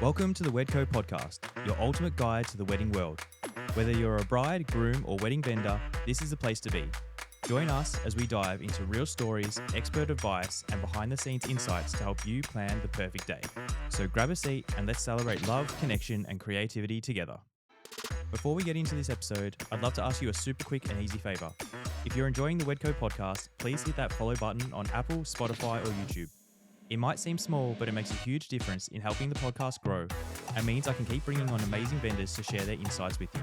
Welcome to the Wedco podcast, your ultimate guide to the wedding world. Whether you're a bride, groom, or wedding vendor, this is the place to be. Join us as we dive into real stories, expert advice, and behind-the-scenes insights to help you plan the perfect day. So grab a seat and let's celebrate love, connection, and creativity together. Before we get into this episode, I'd love to ask you a super quick and easy favor. If you're enjoying the Wedco podcast, please hit that follow button on Apple, Spotify, or YouTube. It might seem small, but it makes a huge difference in helping the podcast grow and means I can keep bringing on amazing vendors to share their insights with you.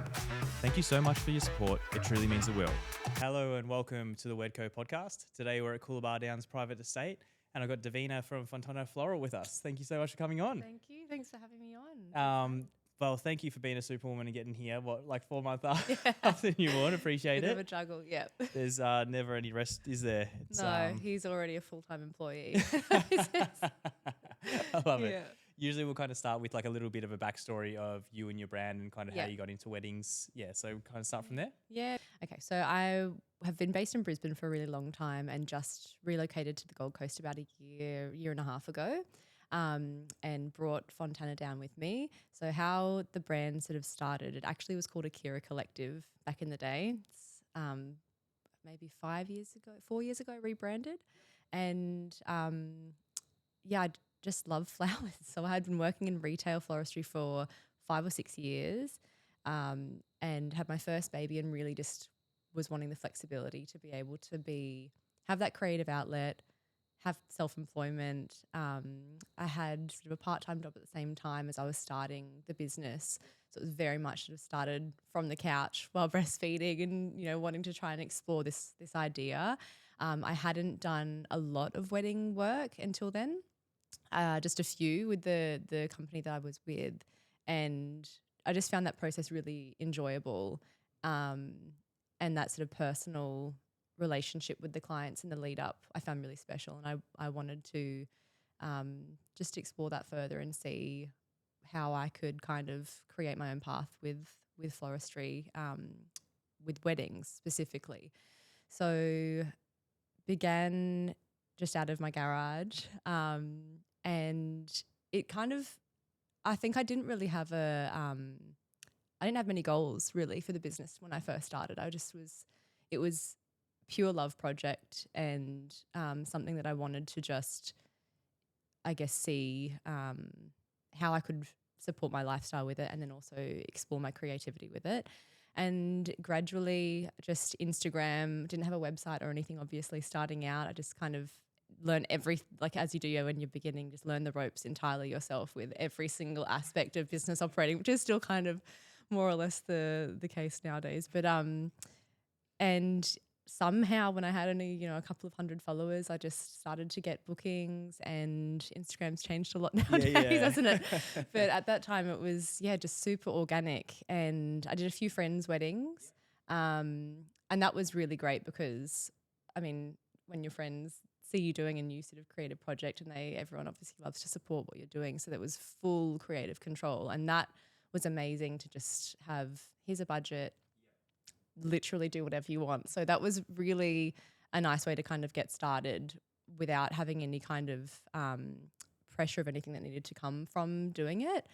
Thank you so much for your support. It truly means the world. Hello and welcome to the Wedco podcast. Today we're at Coolibah Downs Private Estate and I've got Davina from Fontana Floral with us. Thank you so much for coming on. Thank you. Thanks for having me on. Well, thank you for being a superwoman and getting here, 4 months after newborn. Appreciate Bit it. of a juggle, yeah. There's never any rest, is there? It's, no, he's already a full-time employee. I love it. Yeah. Usually we'll kind of start with like a little bit of a backstory of you and your brand and kind of how Yeah. you got into weddings. Yeah, so kind of start from there. Yeah. Okay, so I have been based in Brisbane for a really long time and just relocated to the Gold Coast about a year and a half ago. And brought Fontana down with me. So how the brand sort of started, it actually was called Akira Collective back in the day. It's maybe 4 years ago, rebranded. And I just love flowers. So I had been working in retail floristry for 5 or 6 years and had my first baby and really just was wanting the flexibility to be able to have that creative outlet, have self-employment. I had sort of a part-time job at the same time as I was starting the business. So it was very much sort of started from the couch while breastfeeding and, wanting to try and explore this idea. I hadn't done a lot of wedding work until then, just a few with the company that I was with. And I just found that process really enjoyable and that sort of personal relationship with the clients in the lead up I found really special, and I wanted to just explore that further and see how I could kind of create my own path with floristry, with weddings specifically. So began just out of my garage, and it kind of, I think I didn't really have I didn't have many goals really for the business when I first started. It was pure love project and something that I wanted to just, I guess, see how I could support my lifestyle with it and then also explore my creativity with it. And gradually just Instagram, didn't have a website or anything obviously starting out. I just kind of learn as you do when you're beginning, just learn the ropes entirely yourself with every single aspect of business operating, which is still kind of more or less the case nowadays. But and somehow when I had only, a couple of hundred followers, I just started to get bookings, and Instagram's changed a lot nowadays, hasn't it? But at that time it was, just super organic, and I did a few friends' weddings. And that was really great because, when your friends see you doing a new sort of creative project and everyone obviously loves to support what you're doing. So there was full creative control, and that was amazing to just have, here's a budget, literally do whatever you want. So that was really a nice way to kind of get started without having any kind of pressure of anything that needed to come from doing it.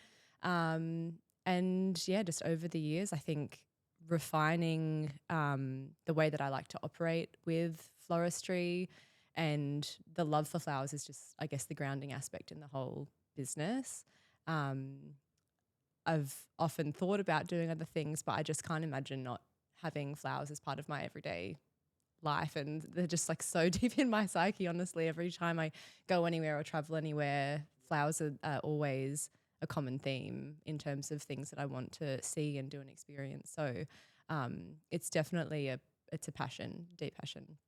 Just over the years, I think refining the way that I like to operate with floristry and the love for flowers is just, I guess, the grounding aspect in the whole business. I've often thought about doing other things, but I just can't imagine not having flowers as part of my everyday life, and they're just so deep in my psyche, honestly. Every time I go anywhere or travel anywhere, flowers are always a common theme in terms of things that I want to see and do and experience. So it's definitely it's a passion, deep passion.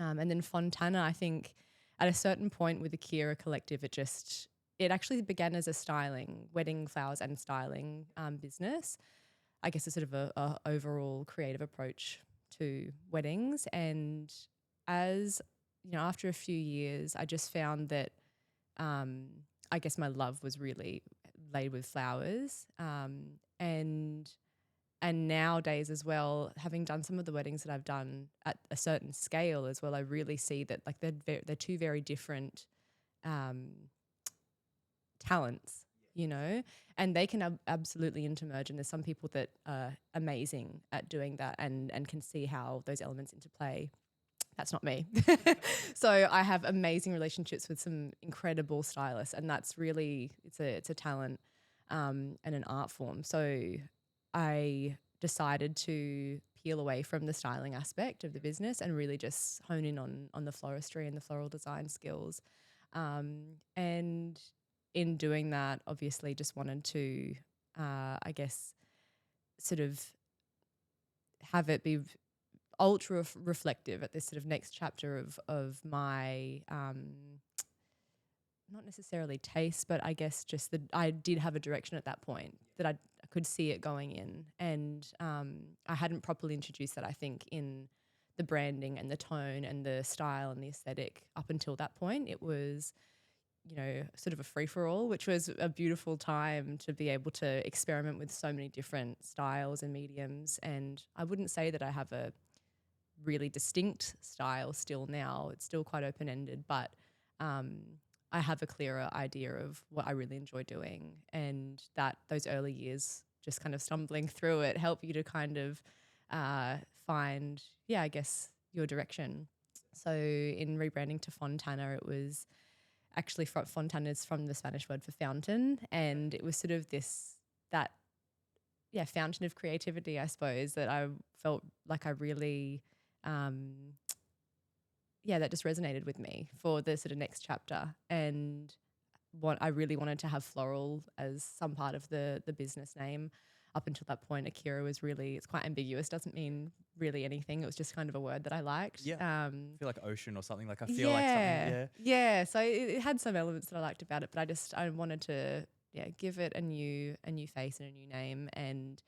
And then Fontana, I think at a certain point with Akira Collective, it actually began as a wedding flowers and styling business. I guess a sort of a overall creative approach to weddings. And after a few years, I just found that I guess my love was really laid with flowers. And nowadays as well, having done some of the weddings that I've done at a certain scale as well, I really see that they're two very different talents you know, and they can absolutely intermerge. And there's some people that are amazing at doing that and can see how those elements interplay. That's not me. So I have amazing relationships with some incredible stylists, and that's really, it's a talent and an art form. So I decided to peel away from the styling aspect of the business and really just hone in on the floristry and the floral design skills. And in doing that, obviously just wanted to, I guess, sort of have it be ultra reflective at this sort of next chapter of my not necessarily taste, but I guess just that I did have a direction at that point that I could see it going in, and I hadn't properly introduced that, I think, in the branding and the tone and the style and the aesthetic up until that point. It was, you know, sort of a free for all, which was a beautiful time to be able to experiment with so many different styles and mediums. And I wouldn't say that I have a really distinct style still now. It's still quite open-ended, but I have a clearer idea of what I really enjoy doing, and that those early years just kind of stumbling through it help you to kind of find, I guess, your direction. So in rebranding to Fontana, it was actually Fontana is from the Spanish word for fountain, and it was sort of that fountain of creativity, I suppose, that I felt like I really that just resonated with me for the sort of next chapter. And what I really wanted to have floral as some part of the business name. Up until that point, Akira was really, it's quite ambiguous, doesn't mean really anything. It was just kind of a word that I liked. Yeah. I feel like ocean or something. Like I feel like something. Yeah. So it had some elements that I liked about it, but I wanted to give it a new face and a new name. And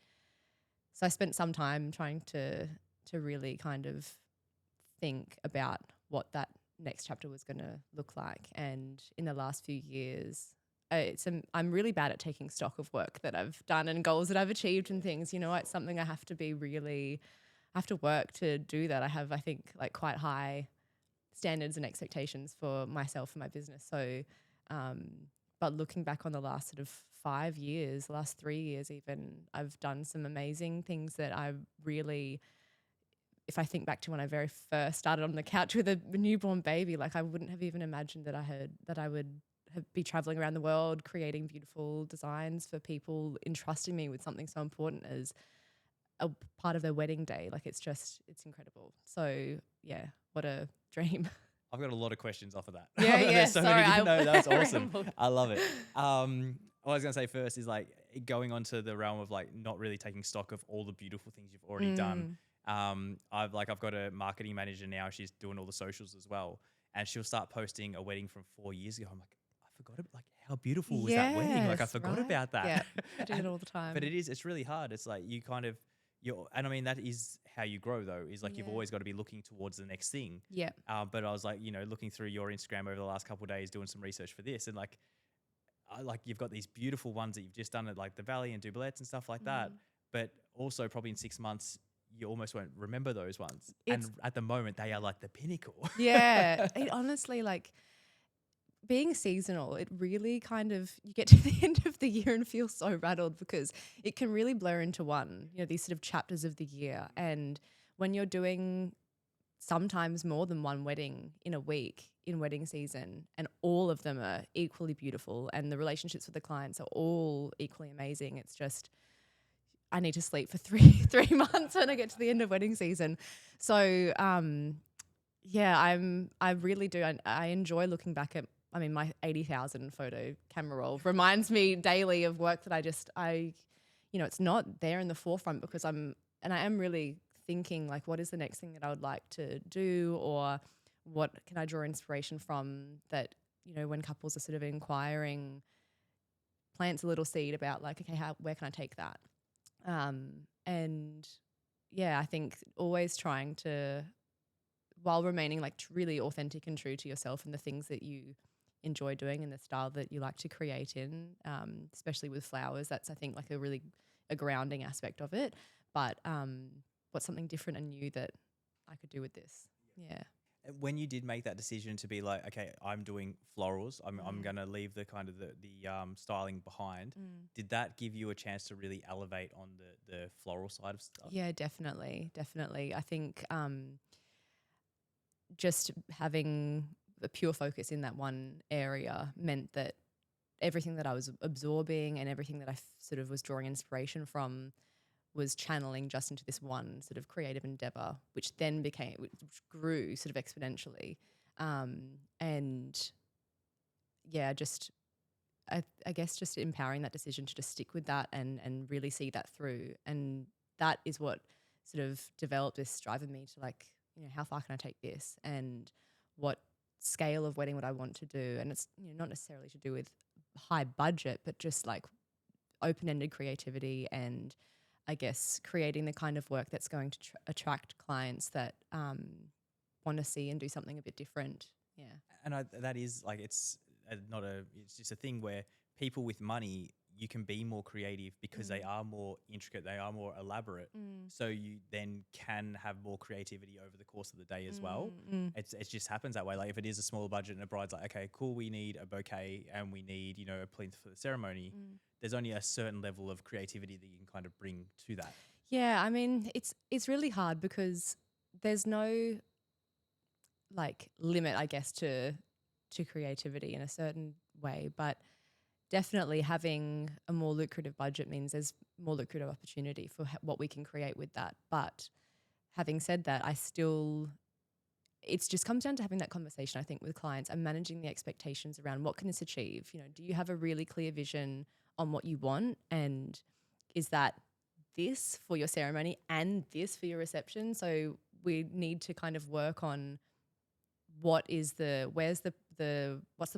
so I spent some time trying to really kind of think about what that next chapter was going to look like. And in the last few years, I'm really bad at taking stock of work that I've done and goals that I've achieved and things. You know, it's something I have to work to do that. I have, I think, like quite high standards and expectations for myself and my business. So, but looking back on the last sort of 5 years, last 3 years even, I've done some amazing things that I really, if I think back to when I very first started on the couch with a newborn baby, like I wouldn't have even imagined that I would be traveling around the world creating beautiful designs for people, entrusting me with something so important as a part of their wedding day. Like it's incredible. So yeah, what a dream. I've got a lot of questions off of that. Yeah. So sorry, no, that's awesome. I love it. What I was going to say first is like going on to the realm of like not really taking stock of all the beautiful things you've already done. I've got a marketing manager now. She's doing all the socials as well, and she'll start posting a wedding from 4 years ago. I'm like, I forgot like how beautiful was that wedding? Like I forgot about that. Yeah, I do it all the time. But it's really hard. It's like you kind of and I mean that is how you grow though. Is like you've always got to be looking towards the next thing. Yeah. But I was like, looking through your Instagram over the last couple of days, doing some research for this, and like you've got these beautiful ones that you've just done at like the Valley and Dublets and stuff like that. But also probably in 6 months, you almost won't remember those ones. And at the moment, they are like the pinnacle. Yeah. It honestly, like being seasonal, it really kind of, you get to the end of the year and feel so rattled because it can really blur into one, these sort of chapters of the year. And when you're doing sometimes more than one wedding in a week in wedding season, and all of them are equally beautiful and the relationships with the clients are all equally amazing, it's just, I need to sleep for three months when I get to the end of wedding season. So, I really do. I enjoy looking back at, my 80,000 photo camera roll reminds me daily of work that it's not there in the forefront because I am really thinking like, what is the next thing that I would like to do, or what can I draw inspiration from that, when couples are sort of inquiring, plants a little seed about like, okay, where can I take that? I think always trying to, while remaining like really authentic and true to yourself and the things that you enjoy doing and the style that you like to create in, especially with flowers, that's I think like a grounding aspect of it. But what's something different and new that I could do with this? Yeah. When you did make that decision to be like, okay, I'm doing florals, I'm going to leave the kind of the styling behind. Did that give you a chance to really elevate on the floral side of stuff? Yeah, definitely. I think just having a pure focus in that one area meant that everything that I was absorbing and everything that I sort of was drawing inspiration from was channeling just into this one sort of creative endeavor, which which grew sort of exponentially. And yeah, I guess just empowering that decision to just stick with that and really see that through. And that is what sort of developed this drive in me to like, how far can I take this and what scale of wedding would I want to do? And it's not necessarily to do with high budget, but just like open-ended creativity and I guess creating the kind of work that's going to attract clients that want to see and do something a bit different. Yeah. And that is like, it's just a thing where people with money, you can be more creative because they are more intricate, they are more elaborate. So you then can have more creativity over the course of the day as well. It just happens that way. Like if it is a smaller budget and a bride's like, okay, cool, we need a bouquet and we need, a plinth for the ceremony. There's only a certain level of creativity that you can kind of bring to that. Yeah, I mean, it's really hard because there's no like limit, I guess, to creativity in a certain way, but definitely having a more lucrative budget means there's more lucrative opportunity for what we can create with that. But having said that, it just comes down to having that conversation, I think, with clients and managing the expectations around what can this achieve? Do you have a really clear vision on what you want? And is that this for your ceremony and this for your reception? So we need to kind of work on what's the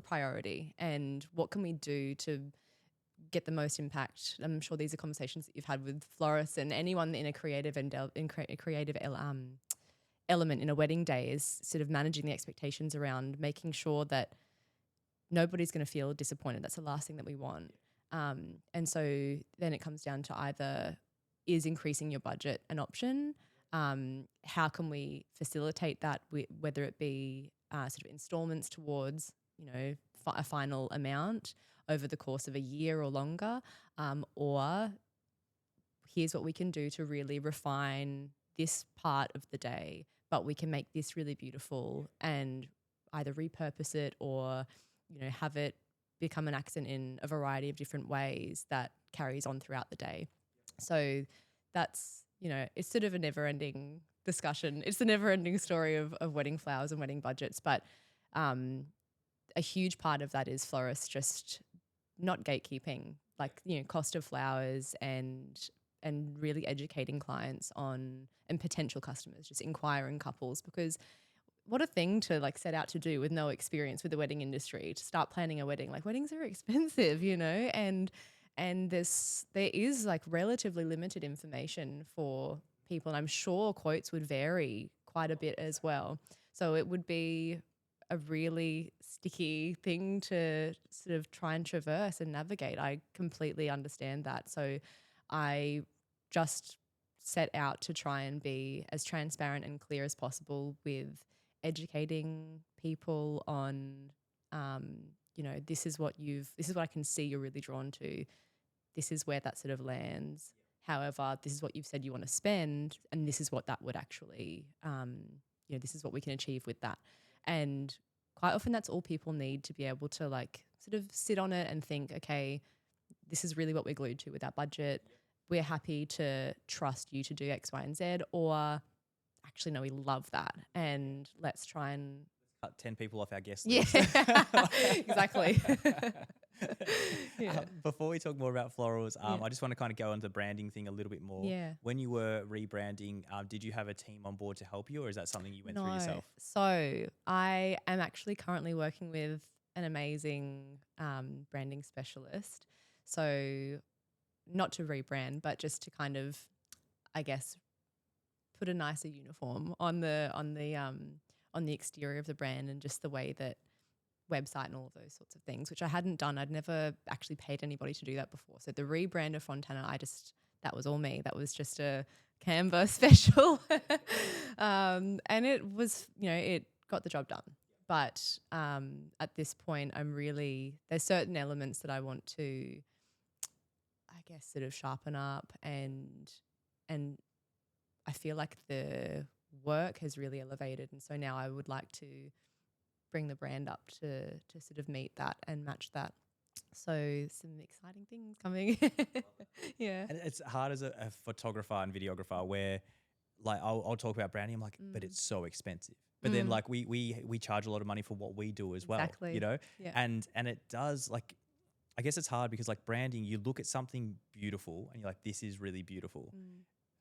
priority and what can we do to get the most impact. I'm sure these are conversations that you've had with florists and anyone in a creative element in a wedding day is sort of managing the expectations around making sure that nobody's going to feel disappointed. That's the last thing that we want. And so then it comes down to either is increasing your budget an option? How can we facilitate that, whether it be sort of installments towards, a final amount over the course of a year or longer, or here's what we can do to really refine this part of the day, but we can make this really beautiful and either repurpose it or, have it become an accent in a variety of different ways that carries on throughout the day. So that's, it's sort of a never-ending discussion. It's the never-ending story of wedding flowers and wedding budgets. But a huge part of that is florists just not gatekeeping, like, cost of flowers and really educating clients on and potential customers, just inquiring couples, because what a thing to like set out to do with no experience with the wedding industry, to start planning a wedding. Like weddings are expensive, and there is like relatively limited information for people, and I'm sure quotes would vary quite a bit as well. So it would be a really sticky thing to sort of try and traverse and navigate. I completely understand that. So I just set out to try and be as transparent and clear as possible with educating people on, this is what I can see you're really drawn to. This is where that sort of lands. However, this is what you've said you want to spend, and this is what that would actually, this is what we can achieve with that. And quite often that's all people need to be able to like sort of sit on it and think, okay, this is really what we're glued to with our budget. We're happy to trust you to do X, Y, and Z, or actually, no, we love that. And let's try and cut 10 people off our guest list. Yeah, exactly. Before we talk more about florals, I just want to kind of go on the branding thing a little bit more. Yeah. When you were rebranding, did you have a team on board to help you, or is that something you went through yourself? So I am actually currently working with an amazing branding specialist. So not to rebrand, but just to kind of, I guess, put a nicer uniform on the exterior of the brand and just the way that website and all of those sorts of things, which I hadn't done. I'd never actually paid anybody to do that before. So the rebrand of Fontana, that was all me. That was just a Canva special. And it was, it got the job done. But at this point, there's certain elements that I want to, I guess, sort of sharpen up, and I feel like the work has really elevated, and so now I would like to bring the brand up to sort of meet that and match that. So some exciting things coming. Yeah. And it's hard as a photographer and videographer where like I'll talk about branding. I'm like, but it's so expensive. But then like we charge a lot of money for what we do as well, Exactly. you know? Yeah. And it does like, I guess it's hard because like branding, you look at something beautiful and you're like, this is really beautiful.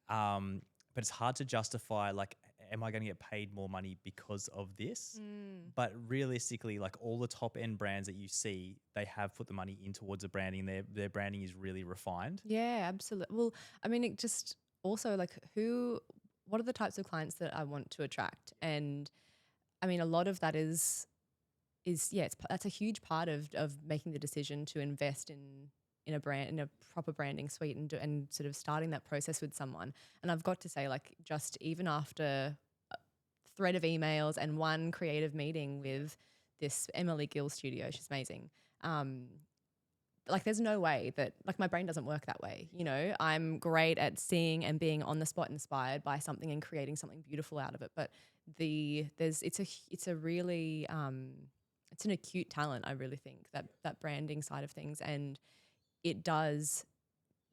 But it's hard to justify like, am I going to get paid more money because of this? But realistically, like all the top end brands that you see, they have put the money in towards the branding. Their branding is really refined. Yeah, absolutely. Well, I mean, it just also like what are the types of clients that I want to attract? And I mean, a lot of that is that's a huge part of making the decision to invest in a brand, in a proper branding suite, and sort of starting that process with someone. And I've got to say, like, just even after a thread of emails and one creative meeting with this Emily Gill studio, she's amazing. Like there's no way that like my brain doesn't work that way. You know, I'm great at seeing and being on the spot inspired by something and creating something beautiful out of it. But it's a really it's an acute talent, I really think, that branding side of things. And it does,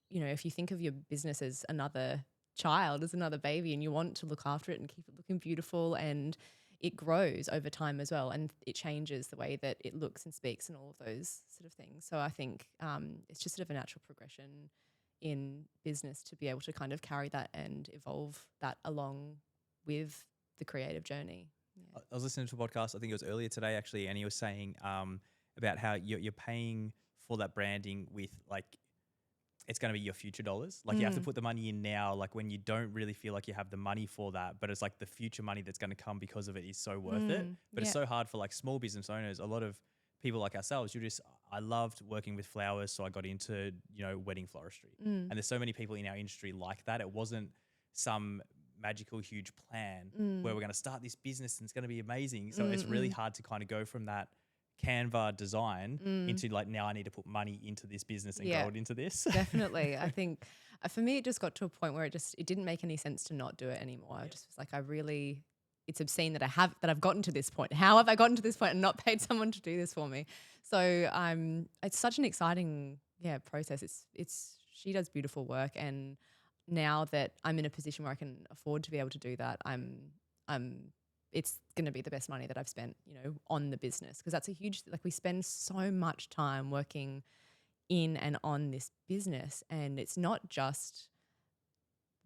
you know, if you think of your business as another child, as another baby, and you want to look after it and keep it looking beautiful, and it grows over time as well, and it changes the way that it looks and speaks and all of those sort of things. So I think it's just sort of a natural progression in business to be able to kind of carry that and evolve that along with the creative journey. Yeah. I was listening to a podcast, I think it was earlier today actually, and he was saying about how you're paying for that branding with like, it's going to be your future dollars. Like you have to put the money in now, like when you don't really feel like you have the money for that, but it's like the future money that's going to come because of it is so worth it. But it's so hard for like small business owners. A lot of people like ourselves, I loved working with flowers. So I got into, you know, wedding floristry. And there's so many people in our industry like that. It wasn't some magical, huge plan where we're going to start this business and it's going to be amazing. So it's really hard to kind of go from that Canva design into like, now I need to put money into this business and grow it into this. Definitely. I think for me, it just got to a point where it didn't make any sense to not do it anymore. I just was like, it's obscene that I've gotten to this point. How have I gotten to this point and not paid someone to do this for me? So it's such an exciting process. She does beautiful work, and now that I'm in a position where I can afford to be able to do that, it's going to be the best money that I've spent, you know, on the business, because that's a huge, like we spend so much time working in and on this business, and it's not just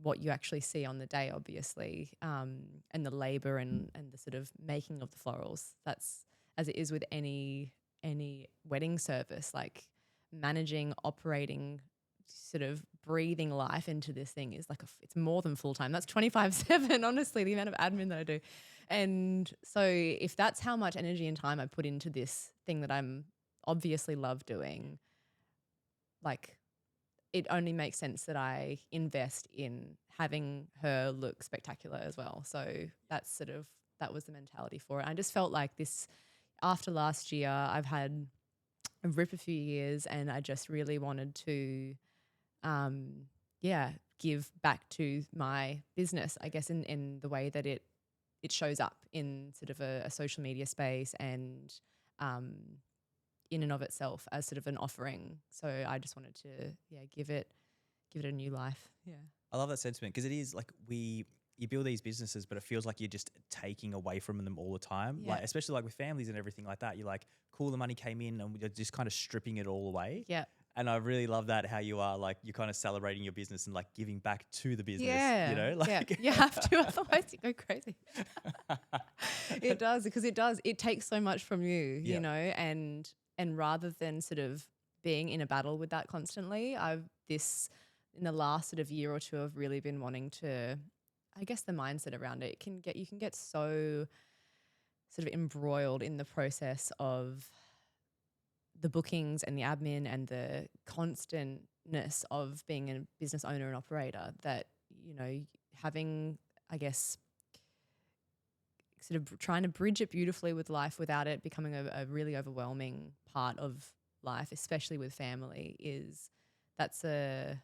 what you actually see on the day, obviously, and the labor and the sort of making of the florals. That's as it is with any wedding service, like managing, operating, sort of breathing life into this thing is like it's more than full time. That's 24/7, honestly, the amount of admin that I do. And so if that's how much energy and time I put into this thing that I'm obviously love doing, like it only makes sense that I invest in having her look spectacular as well. So that was the mentality for it. I just felt like this after last year, I've had a rip a few years, and I just really wanted to give back to my business, I guess, in the way that it shows up in sort of a social media space and in and of itself as sort of an offering. So I just wanted to give it a new life. Yeah. I love that sentiment, because it is like you build these businesses, but it feels like you're just taking away from them all the time. Yeah. Like, especially like with families and everything like that, you're like, cool, the money came in and we're just kind of stripping it all away. Yeah. And I really love that, how you are like, you're kind of celebrating your business and like giving back to the business, you know? Like you have to, otherwise you go crazy. It does, because it takes so much from you, you know, and rather than sort of being in a battle with that constantly, in the last sort of year or two, I've really been wanting to, I guess the mindset around it, you can get so sort of embroiled in the process of the bookings and the admin and the constantness of being a business owner and operator that, you know, having, I guess, sort of trying to bridge it beautifully with life without it becoming a really overwhelming part of life, especially with family, that's a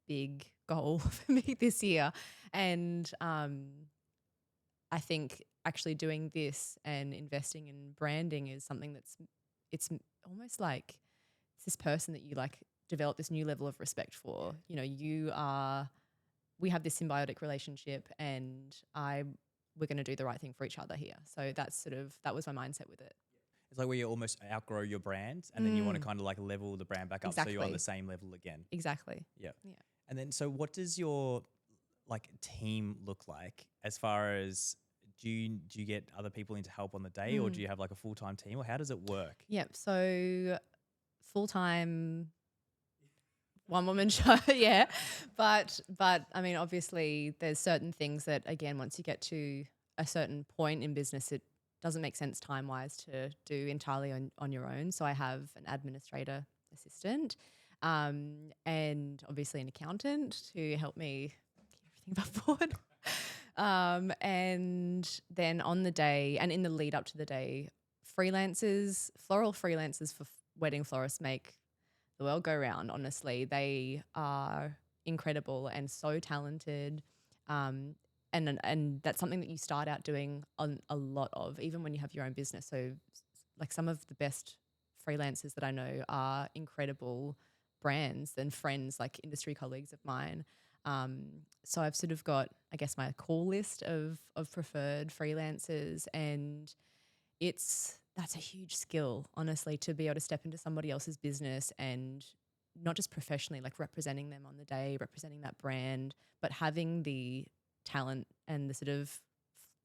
big goal for me this year. And I think actually doing this and investing in branding is something it's almost like it's this person that you like develop this new level of respect for. You know, we have this symbiotic relationship, and we're going to do the right thing for each other here. So that was my mindset with it. It's like where you almost outgrow your brand and then you want to kind of like level the brand back up so you're on the same level again. Exactly. Yeah. Yeah. And then, so what does your like team look like as far as do you get other people in to help on the day or do you have like a full-time team, or how does it work? Yeah. So full-time one-woman show, yeah. But I mean, obviously there's certain things that, again, once you get to a certain point in business, it doesn't make sense time-wise to do entirely on your own. So I have an administrator assistant and obviously an accountant to help me keep everything above board. And then on the day and in the lead up to the day, floral freelancers for wedding florists make the world go round. Honestly, they are incredible and so talented. And that's something that you start out doing on a lot of, even when you have your own business. So like some of the best freelancers that I know are incredible brands and friends, like industry colleagues of mine. So I've sort of got, I guess, my call list of preferred freelancers, and that's a huge skill, honestly, to be able to step into somebody else's business and not just professionally, like representing them on the day, representing that brand, but having the talent and the sort of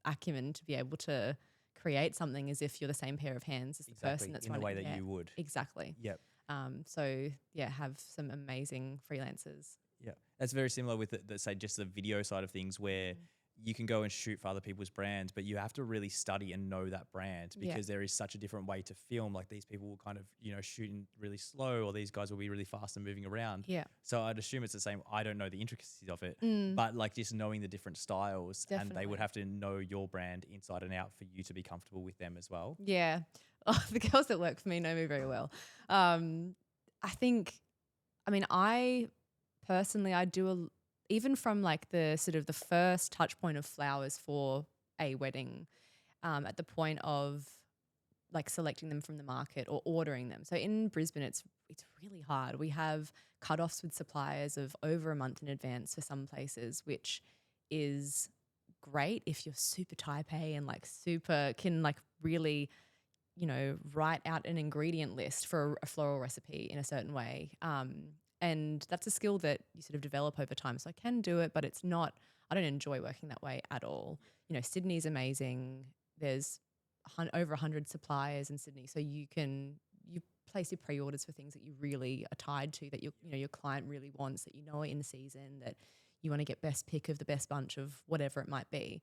acumen to be able to create something as if you're the same pair of hands as the person that's in the running. way that you would. Exactly. Yep. So yeah, have some amazing freelancers. Yeah, that's very similar with the say just the video side of things, where you can go and shoot for other people's brands, but you have to really study and know that brand because there is such a different way to film. Like these people will kind of, shoot in really slow, or these guys will be really fast and moving around. Yeah. So I'd assume it's the same. I don't know the intricacies of it, but like just knowing the different styles, and they would have to know your brand inside and out for you to be comfortable with them as well. Yeah. Oh, the girls that work for me know me very well. I personally, I do even from like the sort of the first touch point of flowers for a wedding, at the point of like selecting them from the market or ordering them. So in Brisbane, it's really hard. We have cutoffs with suppliers of over a month in advance for some places, which is great if you're super type A and like super can like really, write out an ingredient list for a floral recipe in a certain way. And that's a skill that you sort of develop over time. So I can do it, but I don't enjoy working that way at all. Sydney's amazing. There's over 100 suppliers in Sydney. So you place your pre-orders for things that you really are tied to, that your client really wants, that are in season, that you want to get best pick of the best bunch of whatever it might be.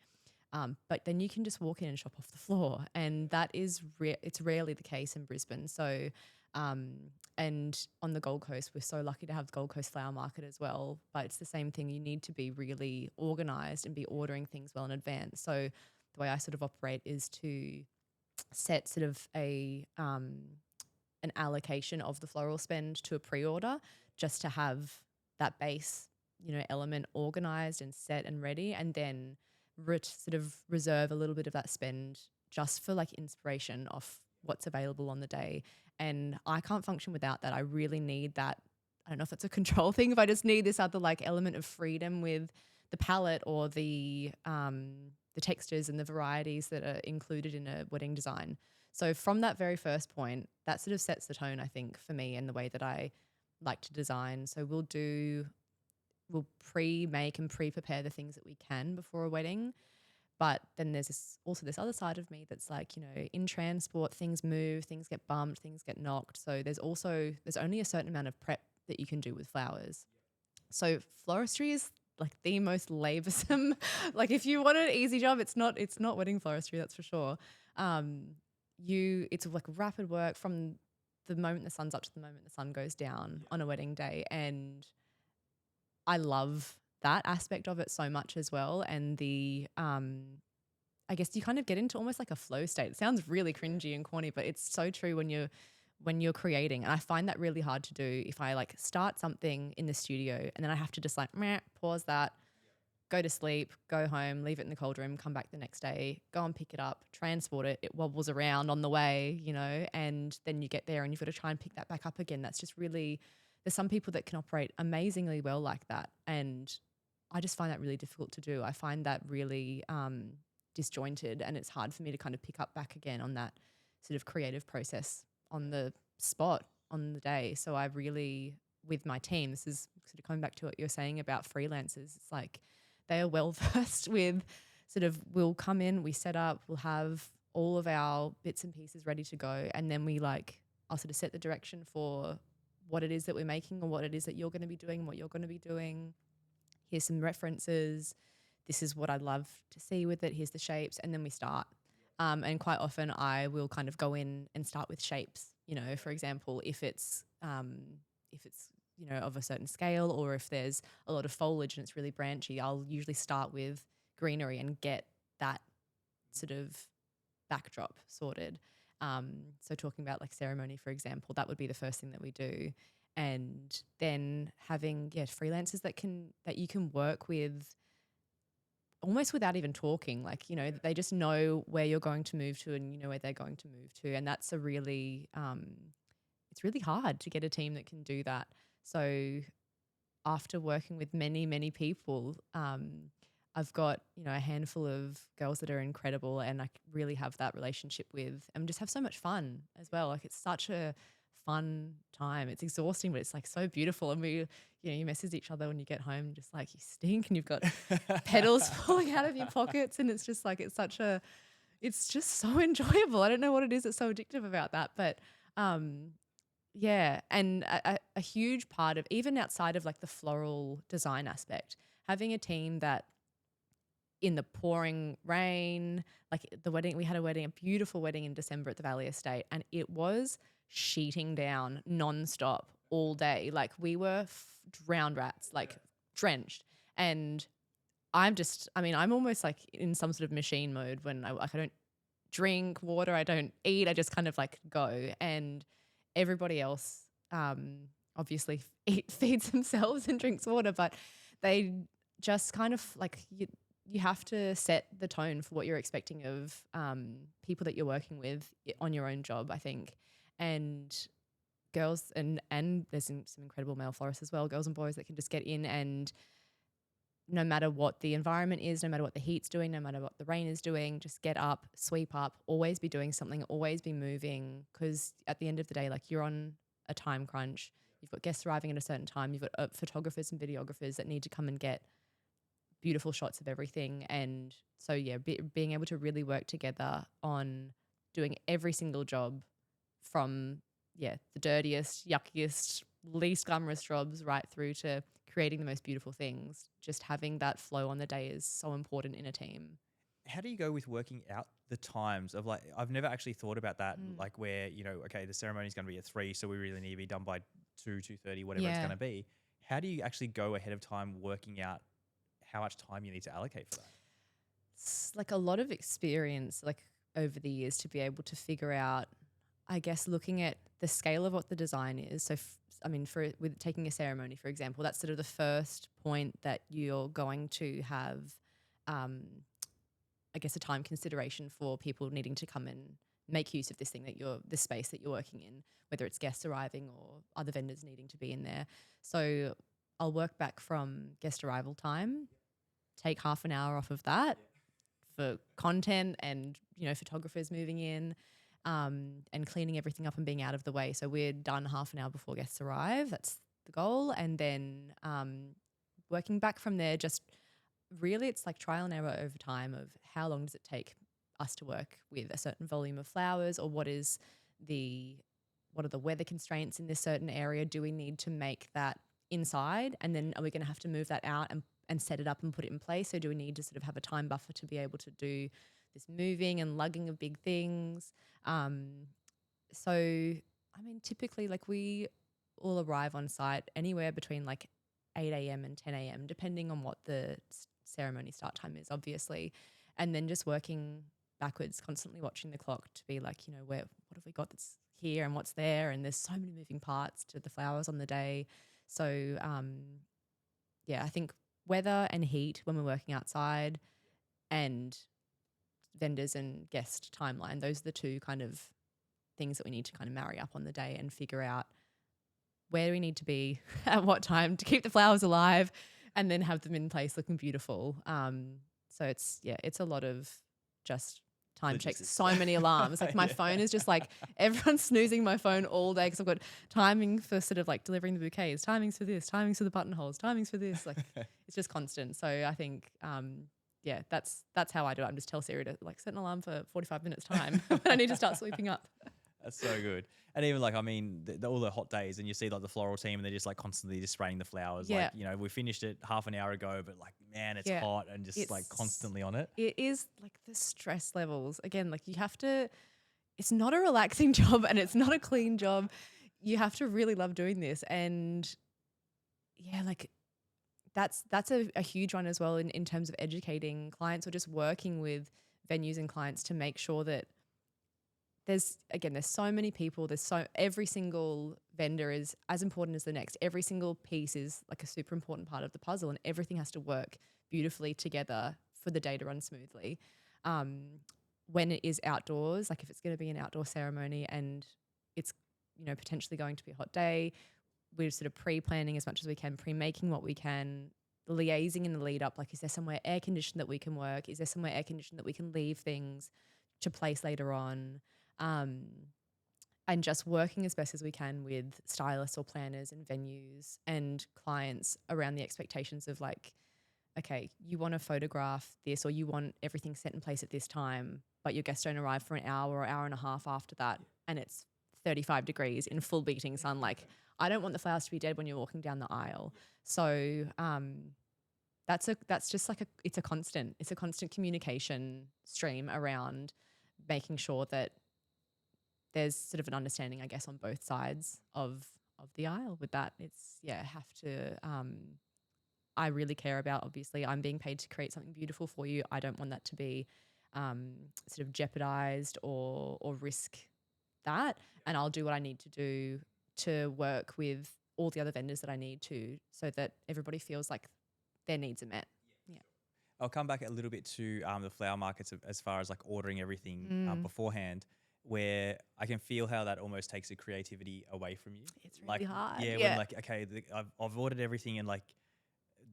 But then you can just walk in and shop off the floor. And that is it's rarely the case in Brisbane. So and on the Gold Coast, we're so lucky to have the Gold Coast Flower Market as well. But it's the same thing. You need to be really organised and be ordering things well in advance. So the way I sort of operate is to set sort of an allocation of the floral spend to a pre-order, just to have that base, element organised and set and ready, and then sort of reserve a little bit of that spend just for like inspiration of what's available on the day. And I can't function without that. I really need that. I don't know if that's a control thing, if I just need this other like element of freedom with the palette or the textures and the varieties that are included in a wedding design. So from that very first point, that sort of sets the tone, I think, for me and the way that I like to design. So we'll pre-make and pre-prepare the things that we can before a wedding. But then there's also this other side of me that's like, in transport, things move, things get bumped, things get knocked. So there's only a certain amount of prep that you can do with flowers. So floristry is like the most laborsome. Like if you want an easy job, it's not wedding floristry, that's for sure. It's like rapid work from the moment the sun's up to the moment the sun goes down on a wedding day. And I love that aspect of it so much as well. And the, I I guess you kind of get into almost like a flow state. It sounds really cringy and corny, but it's so true when you're creating. And I find that really hard to do if I like start something in the studio and then I have to just like meh, pause that, go to sleep, go home, leave it in the cold room, come back the next day, go and pick it up, transport it. It wobbles around on the way, you know, and then you get there and you've got to try and pick that back up again. That's just really, there's some people that can operate amazingly well like that. And I just find that really difficult to do. I find that really disjointed, and it's hard for me to kind of pick up back again on that sort of creative process on the spot on the day. So I really, with my team, this is sort of coming back to what you're saying about freelancers. It's like they are well versed with sort of, we'll come in, we set up, we'll have all of our bits and pieces ready to go. And then I'll sort of set the direction for what it is that we're making or what it is that you're going to be doing, what you're going to be doing. Here's some references. This is what I'd love to see with it. Here's the shapes. And then we start. And quite often I will kind of go in and start with shapes, you know, for example, if it's, you know, of a certain scale, or if there's a lot of foliage and it's really branchy, I'll usually start with greenery and get that sort of backdrop sorted. So talking about like ceremony, for example, that would be the first thing that we do. And then having, freelancers that you can work with almost without even talking, like, you know, they just know where you're going to move to and you know where they're going to move to. And that's a really, it's really hard to get a team that can do that. So after working with many, many people, I've got, you know, a handful of girls that are incredible and I really have that relationship with, and just have so much fun as well. Like it's such a fun time. It's exhausting, but it's like so beautiful. And we, you know, you message each other when you get home, just like you stink and you've got petals falling out of your pockets. And it's just like, it's just so enjoyable. I don't know what it is that's so addictive about that, but yeah. And a huge part of, even outside of like the floral design aspect, having a team that in the pouring rain, like the wedding, we had a beautiful wedding in December at the Valley Estate, and it was sheeting down nonstop all day. Like we were drowned rats, like drenched. And I'm almost like in some sort of machine mode when I don't drink water, I don't eat, I just kind of like go. And everybody else obviously feeds themselves and drinks water, but they just kind of like, you have to set the tone for what you're expecting of people that you're working with on your own job, I think. And girls, and there's some incredible male florists as well, girls and boys that can just get in, and no matter what the environment is, no matter what the heat's doing, no matter what the rain is doing, just get up, sweep up, always be doing something, always be moving, because at the end of the day, like you're on a time crunch. You've got guests arriving at a certain time. You've got photographers and videographers that need to come and get beautiful shots of everything. And so, being able to really work together on doing every single job from, the dirtiest, yuckiest, least glamorous jobs right through to creating the most beautiful things. Just having that flow on the day is so important in a team. How do you go with working out the times of, like, I've never actually thought about that, like where, you know, okay, the ceremony is going to be at 3, so we really need to be done by 2:30, whatever it's going to be. How do you actually go ahead of time working out how much time you need to allocate for that? It's like a lot of experience, like over the years, to be able to figure out, I guess, looking at the scale of what the design is. So, with taking a ceremony, for example, that's sort of the first point that you're going to have, I guess, a time consideration for people needing to come and make use of this space that you're working in, whether it's guests arriving or other vendors needing to be in there. So I'll work back from guest arrival time, take half an hour off of that for content and, you know, photographers moving in, and cleaning everything up and being out of the way. So we're done half an hour before guests arrive. That's the goal. And then working back from there, just really it's like trial and error over time of how long does it take us to work with a certain volume of flowers, or what are the weather constraints in this certain area? Do we need to make that inside, and then are we going to have to move that out and set it up and put it in place? So do we need to sort of have a time buffer to be able to do this moving and lugging of big things? Typically, like, we all arrive on site anywhere between like 8 a.m. and 10 a.m, depending on what the ceremony start time is, obviously. and then just working backwards, constantly watching the clock to be like, what have we got that's here and what's there? And there's so many moving parts to the flowers on the day. So, I think weather and heat when we're working outside, and vendors and guest timeline, those are the two kind of things that we need to kind of marry up on the day and figure out where do we need to be at what time to keep the flowers alive and then have them in place looking beautiful. So it's a lot of just time checks, so many alarms. Like my phone is just like everyone's snoozing my phone all day because I've got timing for sort of like delivering the bouquets, timings for this, timings for the buttonholes, timings for this. Like it's just constant. So I think that's how I do it. I just tell Siri to like set an alarm for 45 minutes time when I need to start sweeping up. That's so good. And even like, I mean, all the hot days and you see like the floral team and they're just like constantly just spraying the flowers. Yeah. Like, we finished it half an hour ago, but like, man, it's hot and just like constantly on it. It is like the stress levels. Again, like you have to, it's not a relaxing job and it's not a clean job. You have to really love doing this. And like that's a huge one as well in terms of educating clients or just working with venues and clients to make sure that there's so many people, every single vendor is as important as the next. Every single piece is like a super important part of the puzzle and everything has to work beautifully together for the day to run smoothly. When it is outdoors, like if it's going to be an outdoor ceremony and it's, potentially going to be a hot day, we're sort of pre-planning as much as we can, pre-making what we can, liaising in the lead up, like is there somewhere air conditioned that we can work? Is there somewhere air conditioned that we can leave things to place later on? And just working as best as we can with stylists or planners and venues and clients around the expectations of like, okay, you want to photograph this or you want everything set in place at this time, but your guests don't arrive for an hour or hour and a half after that and it's 35 degrees in full beating sun. Like I don't want the flowers to be dead when you're walking down the aisle. So that's just like it's a constant communication stream around making sure that there's sort of an understanding, I guess, on both sides of the aisle with that. It's, have to, I really care about, obviously, I'm being paid to create something beautiful for you. I don't want that to be sort of jeopardized or risk that. And I'll do what I need to do to work with all the other vendors that I need to so that everybody feels like their needs are met. Yeah. I'll come back a little bit to the flower markets as far as like ordering everything beforehand, where I can feel how that almost takes the creativity away from you. It's really hard. Yeah, when like, okay, I've ordered everything and like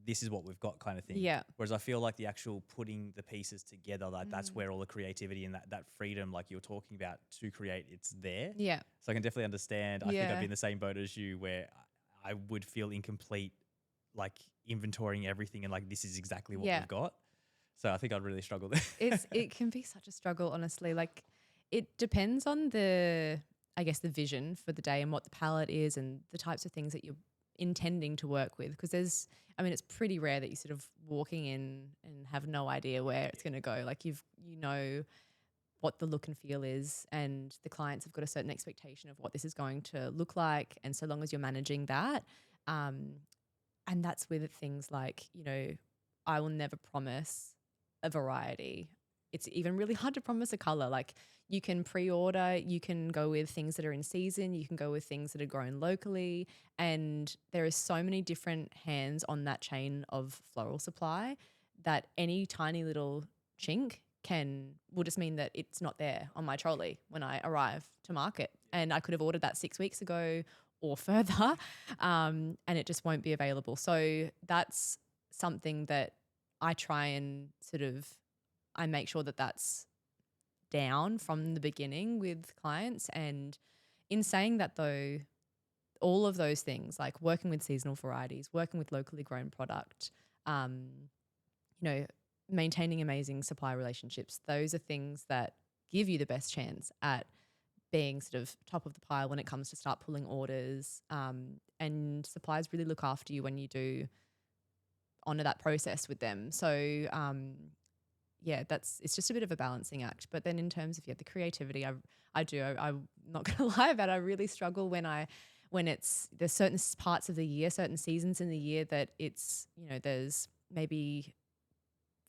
this is what we've got kind of thing. Yeah. Whereas I feel like the actual putting the pieces together, like that's where all the creativity and that freedom like you're talking about to create, it's there. Yeah. So I can definitely understand. I think I'd be in the same boat as you where I would feel incomplete like inventorying everything and like this is exactly what we've got. So I think I'd really struggle there. It can be such a struggle, honestly. Like it depends on the vision for the day and what the palette is and the types of things that you're intending to work with. Because it's pretty rare that you're sort of walking in and have no idea where it's going to go. Like you know what the look and feel is and the clients have got a certain expectation of what this is going to look like. And so long as you're managing that, and that's with things like, I will never promise a variety. It's even really hard to promise a color. Like you can pre-order, you can go with things that are in season, you can go with things that are grown locally. And there are so many different hands on that chain of floral supply that any tiny little chink will just mean that it's not there on my trolley when I arrive to market. And I could have ordered that 6 weeks ago or further, and it just won't be available. So that's something that I try and I make sure that that's down from the beginning with clients. And in saying that though, all of those things like working with seasonal varieties, working with locally grown product, maintaining amazing supply relationships, those are things that give you the best chance at being sort of top of the pile when it comes to start pulling orders, and suppliers really look after you when you do honor that process with them. So it's just a bit of a balancing act. But then in terms of the creativity, I'm not gonna lie about it, I really struggle when there's certain parts of the year, certain seasons in the year that it's, there's maybe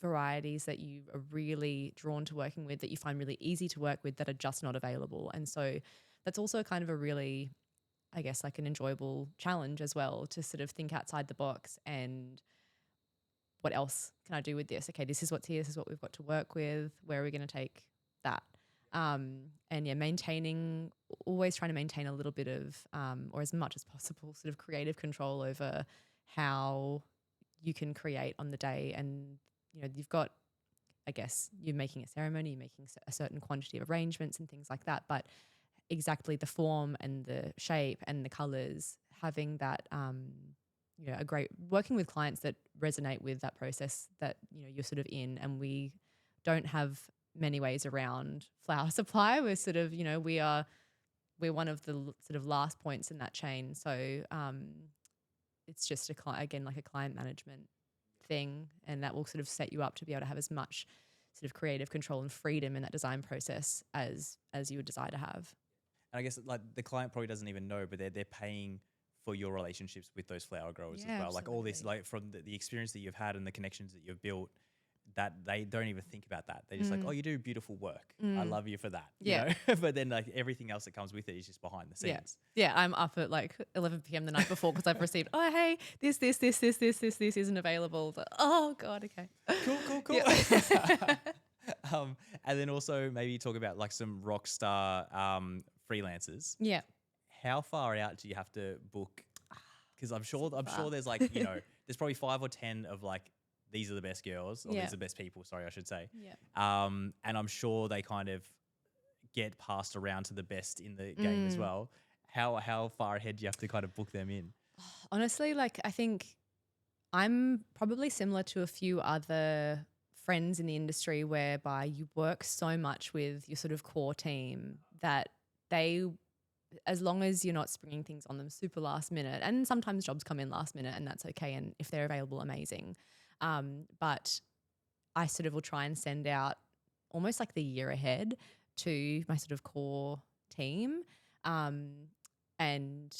varieties that you are really drawn to working with, that you find really easy to work with, that are just not available. And so that's also kind of a really, I guess, like an enjoyable challenge as well, to sort of think outside the box and what else can I do with this? Okay, this is what's here. This is what we've got to work with. Where are we going to take that? And yeah, always trying to maintain a little bit of, or as much as possible, sort of creative control over how you can create on the day. And, you know, you've got, I guess, you're making a ceremony, you're making a certain quantity of arrangements and things like that, but exactly the form and the shape and the colors, having that, you know, a great working with clients that resonate with that process that, you know, you're sort of in. And we don't have many ways around flower supply. We're sort of, you know, we're one of the sort of last points in that chain. So it's just again, like a client management thing, and that will sort of set you up to be able to have as much sort of creative control and freedom in that design process as you would desire to have. And I guess like the client probably doesn't even know, but they're paying for your relationships with those flower growers as well. Absolutely. Like all this, like from the experience that you've had and the connections that you've built, that they don't even think about that. They're just like, oh, you do beautiful work. I love you for that. Yeah. You know? But then like everything else that comes with it is just behind the scenes. Yeah, I'm up at like 11 p.m. the night before because I've received, oh, hey, this isn't available. But, oh, God, okay. Cool. Yeah. And then also maybe talk about like some rock star freelancers. Yeah. How far out do you have to book? Because I'm sure there's like, you know, there's probably 5 or 10 of like, these are the best girls, or these are the best people, sorry, I should say. Yeah. And I'm sure they kind of get passed around to the best in the game as well. How far ahead do you have to kind of book them in? Honestly, like I think I'm probably similar to a few other friends in the industry whereby you work so much with your sort of core team that they, as long as you're not springing things on them super last minute, and sometimes jobs come in last minute and that's okay, and if they're available, amazing. But I sort of will try and send out almost like the year ahead to my sort of core team. And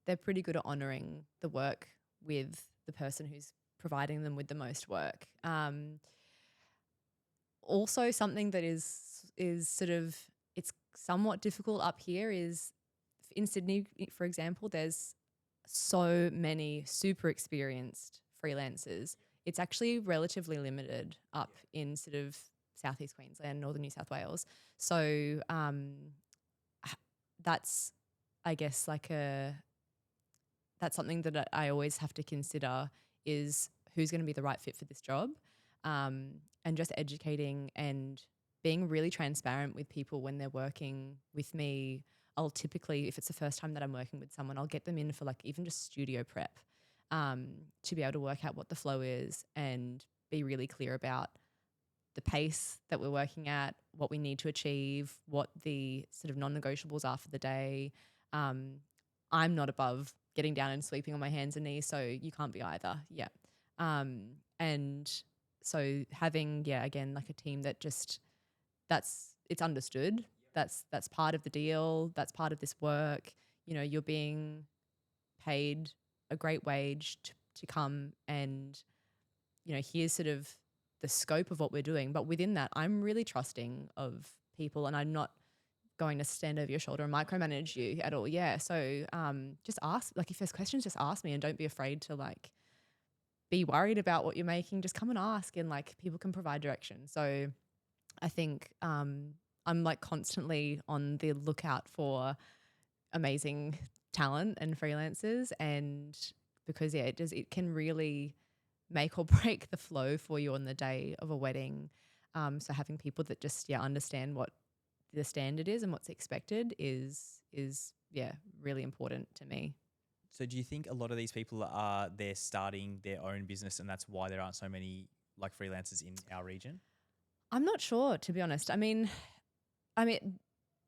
they're pretty good at honouring the work with the person who's providing them with the most work. Also something that is sort of, it's somewhat difficult up here is in Sydney, for example, there's so many super experienced freelancers. It's actually relatively limited up in sort of southeast Queensland, northern New South Wales. So that's, I guess, like that's something that I always have to consider is who's going to be the right fit for this job, and just educating and being really transparent with people when they're working with me. I'll typically, if it's the first time that I'm working with someone, I'll get them in for like even just studio prep, to be able to work out what the flow is and be really clear about the pace that we're working at, what we need to achieve, what the sort of non-negotiables are for the day. I'm not above getting down and sweeping on my hands and knees, so you can't be either. Yeah. And so having, again, like a team that just, it's understood. That's part of the deal. That's part of this work. You know, you're being paid a great wage to come and, you know, here's sort of the scope of what we're doing. But within that, I'm really trusting of people, and I'm not going to stand over your shoulder and micromanage you at all. Yeah. So just ask, like if there's questions, just ask me, and don't be afraid to like be worried about what you're making. Just come and ask, and like people can provide direction. So I think I'm like constantly on the lookout for amazing talent and freelancers, and because it can really make or break the flow for you on the day of a wedding. So having people that just understand what the standard is and what's expected is really important to me. So do you think a lot of these people they're starting their own business, and that's why there aren't so many like freelancers in our region? I'm not sure, to be honest. I mean,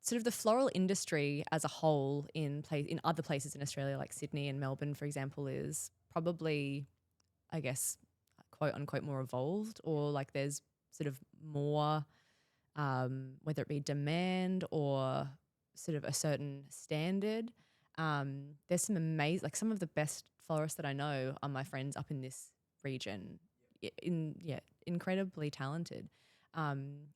sort of the floral industry as a whole in other places in Australia, like Sydney and Melbourne, for example, is probably, I guess, quote unquote, more evolved, or like there's sort of more, whether it be demand or sort of a certain standard. There's some amazing, like some of the best florists that I know are my friends up in this region. incredibly talented. And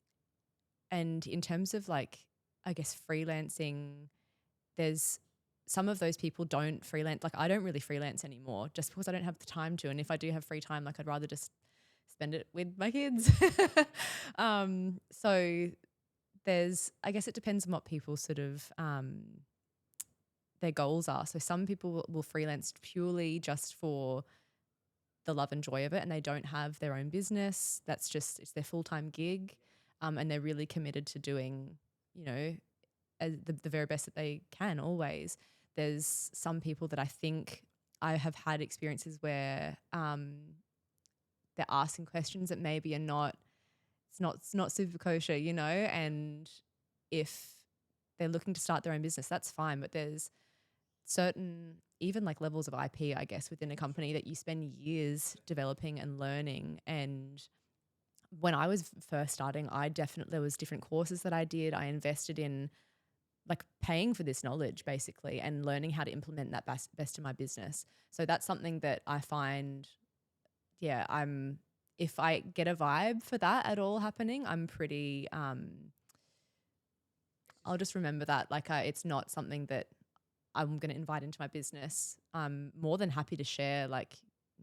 in terms of like, I guess freelancing, there's some of those people don't freelance. Like I don't really freelance anymore just because I don't have the time to. And if I do have free time, like I'd rather just spend it with my kids. So I guess it depends on what people sort of their goals are. So some people will freelance purely just for the love and joy of it, and they don't have their own business. It's their full-time gig, and they're really committed to doing, the very best that they can always. There's some people that I think I have had experiences where they're asking questions that maybe it's not super kosher, and if they're looking to start their own business, that's fine. But there's certain, even like levels of IP, I guess, within a company that you spend years developing and learning. And when I was first starting, there was different courses that I did. I invested in like paying for this knowledge basically and learning how to implement that best in my business. So that's something that I find, if I get a vibe for that at all happening, I'm pretty, I'll just remember that it's not something that I'm going to invite into my business. I'm more than happy to share like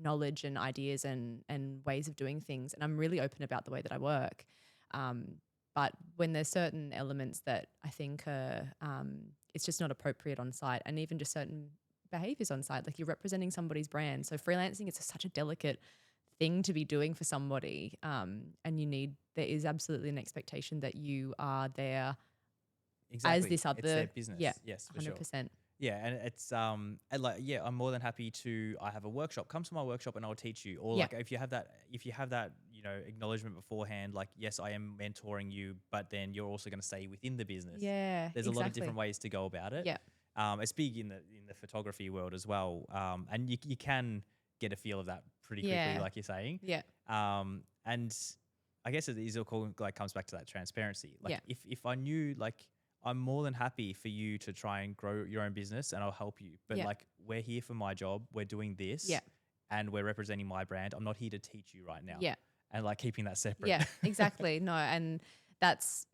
knowledge and ideas and ways of doing things. And I'm really open about the way that I work. But when there's certain elements that I think it's just not appropriate on site, and even just certain behaviors on site, like you're representing somebody's brand. So freelancing, it's such a delicate thing to be doing for somebody. And there is absolutely an expectation that you are there as this other. It's their business. Yeah, yes, for 100%. Sure. Yeah, and it's and I'm more than happy to. I have a workshop. Come to my workshop and I'll teach you. Or like if you have that, acknowledgement beforehand, like yes, I am mentoring you, but then you're also going to stay within the business. Yeah, there's a lot of different ways to go about it. Yeah, it's big in the photography world as well. And you can get a feel of that pretty quickly, like you're saying. Yeah. And I guess it is all comes back to that transparency. Like if I knew I'm more than happy for you to try and grow your own business and I'll help you. But like we're here for my job. We're doing this and we're representing my brand. I'm not here to teach you right now. Yeah. And like keeping that separate. Yeah, exactly. No, and that's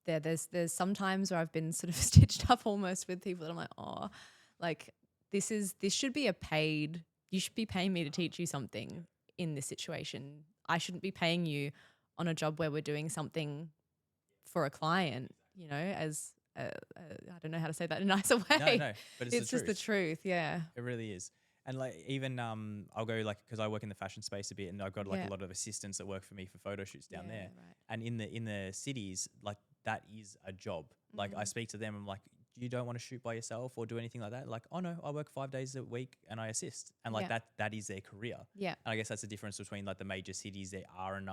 there's some times where I've been sort of stitched up almost with people that I'm like, oh, like this should be you should be paying me to teach you something in this situation. I shouldn't be paying you on a job where we're doing something for a client. As I don't know how to say that in a nicer way. No, but it's just the truth. Yeah, it really is. And like even I'll go because I work in the fashion space a bit, and I've got a lot of assistants that work for me for photo shoots down there. Right. And in the cities, like that is a job. Like I speak to them, I'm like, you don't want to shoot by yourself or do anything like that? Like, oh no, I work 5 days a week and I assist, and like that is their career. Yeah, and I guess that's the difference between like the major cities.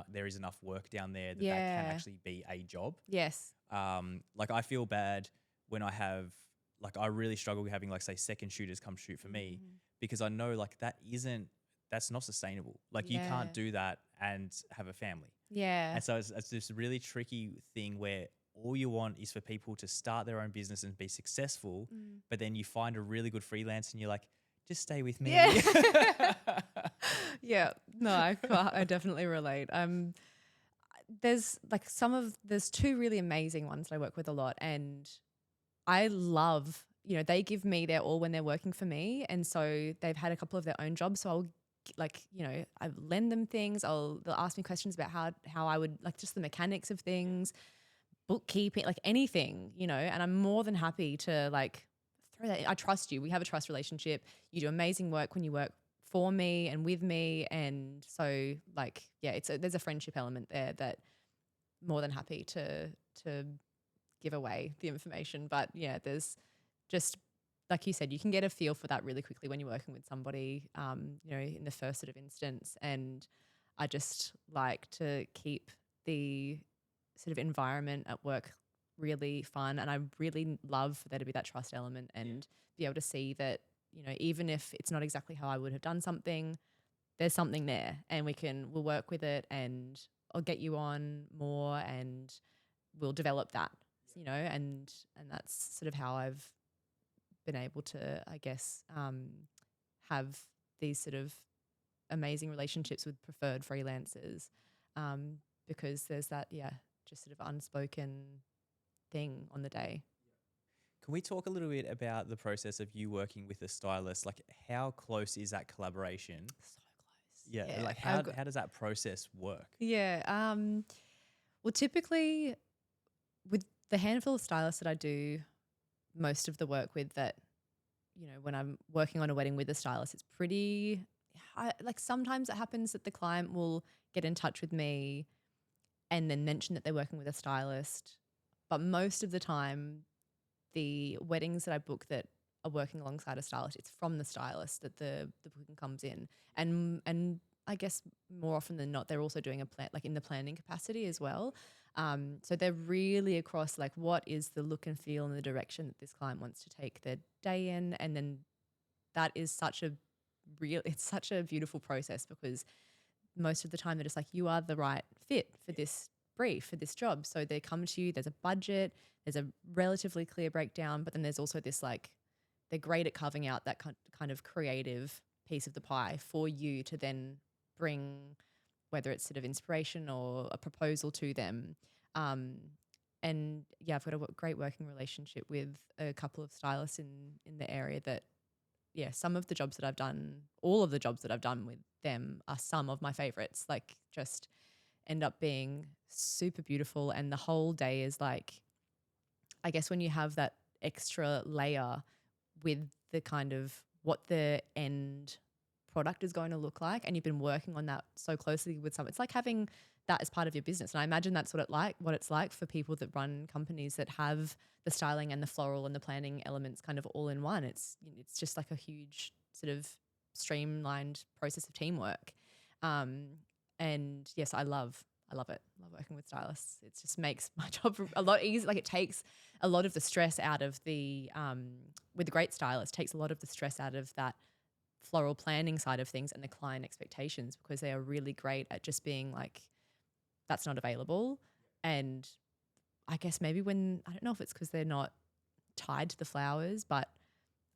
There is enough work down there that can actually be a job. Yes. Like I feel bad when I have I really struggle with having say second shooters come shoot for me, because I know that's not sustainable. Like you can't do that and have a family. Yeah. And so it's this really tricky thing where all you want is for people to start their own business and be successful, but then you find a really good freelance and you're like, just stay with me. Yeah. Yeah. No, I definitely relate. There's there's two really amazing ones that I work with a lot, and I love, they give me their all when they're working for me. And so they've had a couple of their own jobs. So I'll I lend them things. They'll ask me questions about how I would just the mechanics of things, bookkeeping, anything, and I'm more than happy to throw that. I trust you. We have a trust relationship. You do amazing work when you work for me and with me. And so there's a friendship element there that more than happy to give away the information. But yeah, there's just, like you said, you can get a feel for that really quickly when you're working with somebody, in the first sort of instance. And I just like to keep the sort of environment at work really fun. And I really love for there to be that trust element and be able to see that, even if it's not exactly how I would have done something, there's something there and we'll work with it, and I'll get you on more and we'll develop that, and that's sort of how I've been able to, I guess, have these sort of amazing relationships with preferred freelancers. because there's that, just sort of unspoken thing on the day. Can we talk a little bit about the process of you working with a stylist? Like, how close is that collaboration? So close. Yeah, like how does that process work? Yeah. Well, typically with the handful of stylists that I do most of the work with, that, when I'm working on a wedding with a stylist, it's pretty, like sometimes it happens that the client will get in touch with me and then mention that they're working with a stylist. But most of the time, the weddings that I book that are working alongside a stylist, it's from the stylist that the booking comes in. And I guess more often than not, they're also doing a plan, like in the planning capacity as well. So they're really across like what is the look and feel and the direction that this client wants to take their day in. And then that is it's such a beautiful process, because most of the time they're just like, you are the right fit for this brief, for this job. So they come to you, there's a budget, there's a relatively clear breakdown, but then there's also this like, they're great at carving out that kind of creative piece of the pie for you to then bring, whether it's sort of inspiration or a proposal to them. And I've got a great working relationship with a couple of stylists in the area that, some of the jobs that I've done, all of the jobs that I've done with them are some of my favorites, like just end up being super beautiful. And the whole day is like, I guess when you have that extra layer with the kind of what the end product is going to look like, and you've been working on that so closely with someone, it's like having that as part of your business. And I imagine that's what it's like for people that run companies that have the styling and the floral and the planning elements kind of all in one. It's just like a huge sort of streamlined process of teamwork. And yes, I love it. I love working with stylists. It just makes my job a lot easier. Like it takes a lot of the stress out of with a great stylist, takes a lot of the stress out of that floral planning side of things and the client expectations, because they are really great at just being like, that's not available. And I guess maybe I don't know if it's because they're not tied to the flowers, but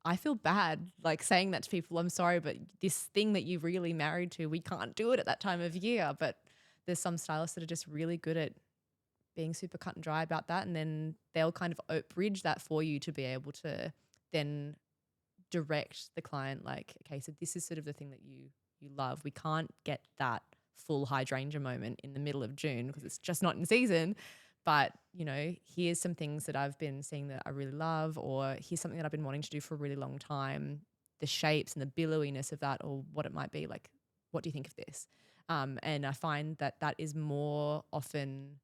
I feel bad like saying that to people. I'm sorry, but this thing that you've really married to, we can't do it at that time of year. But there's some stylists that are just really good at being super cut and dry about that. And then they'll kind of bridge that for you to be able to then direct the client like, okay, so this is sort of the thing that you love. We can't get that full hydrangea moment in the middle of June because it's just not in season. But, here's some things that I've been seeing that I really love, or here's something that I've been wanting to do for a really long time. The shapes and the billowiness of that, or what it might be, like, what do you think of this? And I find that is more often